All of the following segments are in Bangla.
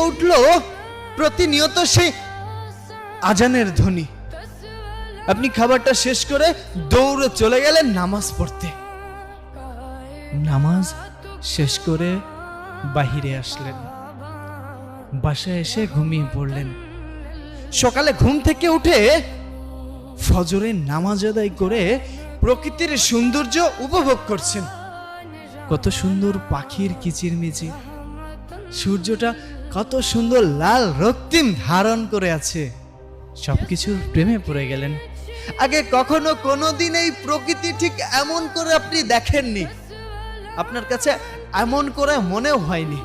উঠল প্রতিনিয়ত সেই আজানের ধ্বনি। আপনি খাবারটা শেষ করে দৌড়ে চলে গেলেন নামাজ পড়তে। নামাজ শেষ করে বাহিরে আসলেন, বাসায় এসে ঘুমিয়ে পড়লেন। সকালে ঘুম থেকে উঠে ফজরের নামাজ আদায় করে প্রকৃতির সৌন্দর্য উপভোগ করছেন। কত সুন্দর পাখির কিচিরমিচির, সূর্যটা কত সুন্দর লাল রক্তিম ধারণ করে আছে। সবকিছুর প্রেমে পড়ে গেলেন। আগে কখনো কোনোদিন এই প্রকৃতি ঠিক এমন করে আপনি দেখেননি, আপনার কাছে এমন করে মনেও হয়নি।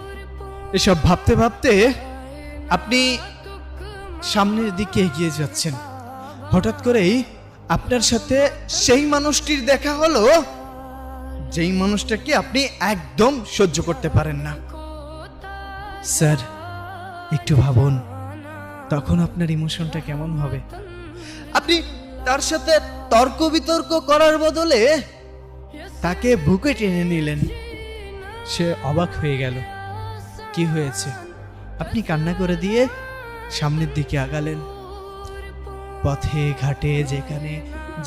এসব ভাবতে ভাবতে আপনি সামনের দিকে এগিয়ে যাচ্ছেন। হঠাৎ করেই আপনার সাথে সেই মানুষটির দেখা হলো, যেই মানুষটাকে আপনি একদম সহ্য করতে পারেন না। স্যার, একটু ভাবুন, তখন আপনার ইমোশনটা কেমন হবে? আপনি তার সাথে তর্ক বিতর্ক করার বদলে তাকে বুকে টেনে নিলেন। সে অবাক হয়ে গেল, কি হয়েছে? আপনি কান্না করে দিয়ে সামনের দিকে আগালেন। পথে ঘাটে যেখানে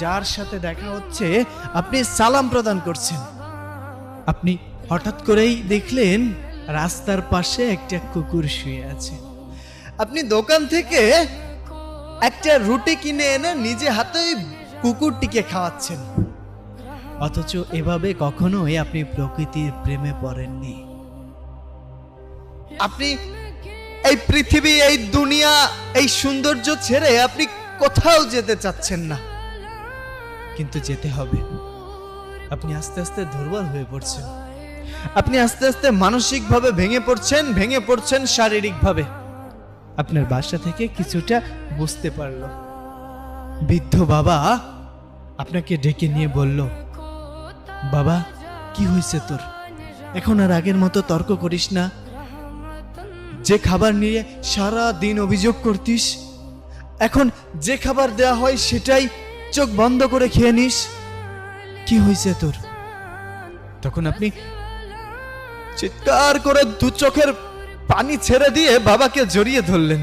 যার সাথে দেখা হচ্ছে আপনি সালাম প্রদান করছেন। আপনি হঠাৎ করেই দেখলেন রাস্তার পাশে একটা কুকুর শুয়ে আছে। আপনি দোকান থেকে একটা রুটি কিনে এনে নিজে হাতে কুকুরটিকে খাওয়াচ্ছেন। অথচ এভাবে কখনোই আপনি প্রকৃতির প্রেমে পড়েননি। আপনি এই পৃথিবী, এই দুনিয়া, এই সৌন্দর্য ছেড়ে আপনি কোথাও যেতে চাচ্ছেন না, কিন্তু যেতে হবে। আপনি আস্তে আস্তে দুর্বল হয়ে পড়ছেন। আপনি আস্তে আস্তে মানসিকভাবে ভেঙে পড়ছেন শারীরিকভাবে। আপনার বাসা থেকে কিছুটা বুঝতে পারল। বৃদ্ধ বাবা আপনাকে ডেকে নিয়ে বলল, বাবা, কি হয়েছে তোর? এখন আর আগের মতো তর্ক করিস না। যে খাবার নিয়ে সারা দিন অভিযোগ করতিস, এখন যে খাবার দেয়া হয় সেটাই চোখ বন্ধ করে খেয়ে নিস। কি হয়েছে তোর? তখন আপনি চিৎকার করে দু চোখের পানি ছেড়ে দিয়ে বাবাকে জড়িয়ে ধরলেন।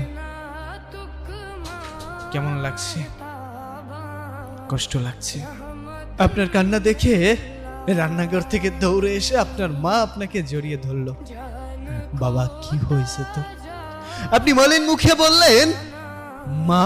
কেমন লাগছে? কষ্ট লাগছে। আপনার কান্না দেখে রান্নাঘর থেকে দৌড়ে এসে আপনার মা আপনাকে জড়িয়ে ধরল। বাবা, কি হয়েছে তোর? আপনি মলিন মুখে বললেন, মা,